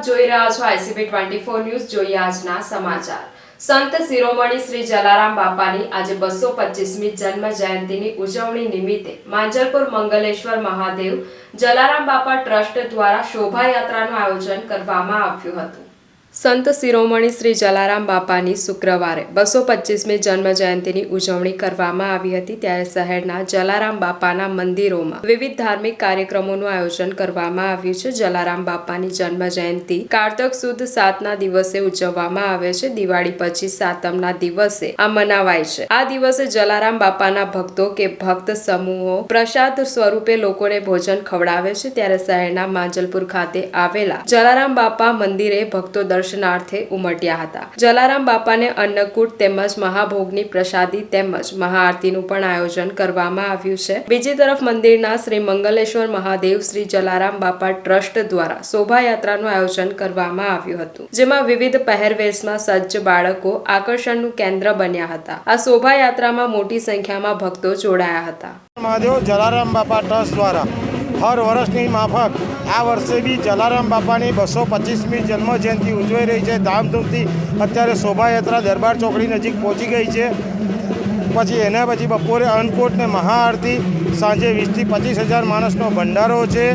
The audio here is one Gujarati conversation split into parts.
આપ જોઈ રહ્યા છો ICP 24 ન્યૂઝ। જોઈએ આજના સમાચાર। સંત શિરોમણી શ્રી જલારામ બાપાની આજે 225મી જન્મ જયંતિની ઉજવણી નિમિત્તે માંજલપુર મંગલેશ્વર મહાદેવ જલારામ બાપા ટ્રસ્ટ દ્વારા શોભાયાત્રાનું આયોજન કરવામાં આવ્યું હતું। સંત શિરોમણી શ્રી જલારામ બાપાની શુક્રવારે 225મી જન્મ જયંતિની ઉજવણી કરવામાં આવી હતી। ત્યારે શહેરના જલારામ બાપાના મંદિરોમાં વિવિધ ધાર્મિક કાર્યક્રમોનું આયોજન કરવામાં આવ્યું છે। જલારામ બાપાની જન્મ જયંતિ કારતક સુદ 7ના દિવસે ઉજવવામાં આવે છે। દિવાળી પછી સાતમના દિવસે આ મનાવાય છે। આ દિવસે જલારામ બાપાના ભક્તો કે ભક્ત સમૂહો પ્રસાદ સ્વરૂપે લોકોને ભોજન ખવડાવે છે। ત્યારે શહેરના માંજલપુર ખાતે આવેલા જલારામ બાપા મંદિરે ભક્તો દર્શનાર્થે ઉમટ્યા હતા। જલારામ બાપાને અન્નકૂટ તેમજ મહાભોગની પ્રસાદી તેમજ મહાઆરતીનું પણ આયોજન કરવામાં આવ્યું છે। બીજી તરફ મંદિરના શ્રી મંગલેશ્વર મહાદેવ શ્રી જલારામ બાપા ટ્રસ્ટ દ્વારા શોભાયાત્રાનું આયોજન કરવામાં આવ્યું હતું, જેમાં વિવિધ પહેરવેશમાં સજ્જ બાળકો આકર્ષણનું કેન્દ્ર બન્યા હતા। આ શોભાયાત્રામાં મોટી સંખ્યામાં ભક્તો જોડાયા હતા। મહાદેવ જલારામ બાપા ટ્રસ્ટ દ્વારા હર વર્ષની માફક આ વર્ષે બી જલારામ બાપાની 225મી જન્મ જયંતિ ઉજવાઈ રહી છે ધામધૂમથી। અત્યારે શોભાયાત્રા દરબાર ચોકડી નજીક પહોંચી ગઈ છે। પછી એના પછી બપોરે અન્નકૂટ ને મહાઆરતી, સાંજે 20થી 25,000 માણસનો ભંડારો છે।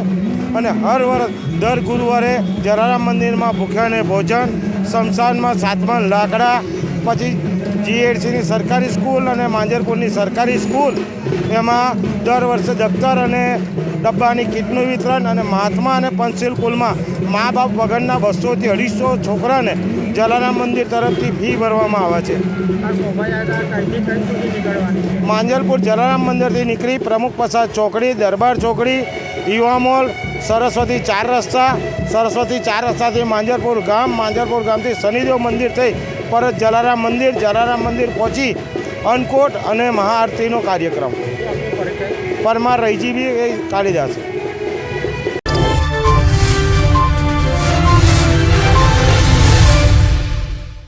અને હર વર્ષ દર ગુરુવારે જલારામ મંદિરમાં ભૂખ્યાને ભોજન, શમશાનમાં સાતમન લાકડા, પછી GHCની સરકારી સ્કૂલ અને માંજરપુરની સરકારી સ્કૂલ એમાં દર વર્ષે દફતર અને ડબ્બાની કીટનું વિતરણ અને મહાત્મા અને પંચશીલ કુલમાં મા બાપ વગરના 200થી 250 છોકરાને જલારામ મંદિર તરફથી ફી ભરવામાં આવે છે। માંજલપુર જલારામ મંદિરથી નીકળી પ્રમુખ પ્રસાદ ચોકડી, દરબાર ચોકડી, યુવા મોલ, સરસ્વતી 4 રસ્તા, સરસ્વતી 4 રસ્તાથી માંજલપુર ગામથી શનિદેવ મંદિર થઈ પરત જલારામ મંદિર પહોંચી અન્નકૂટ અને મહાઆરતીનો કાર્યક્રમ। પરમાર રહીજી બી કાઢી જશે।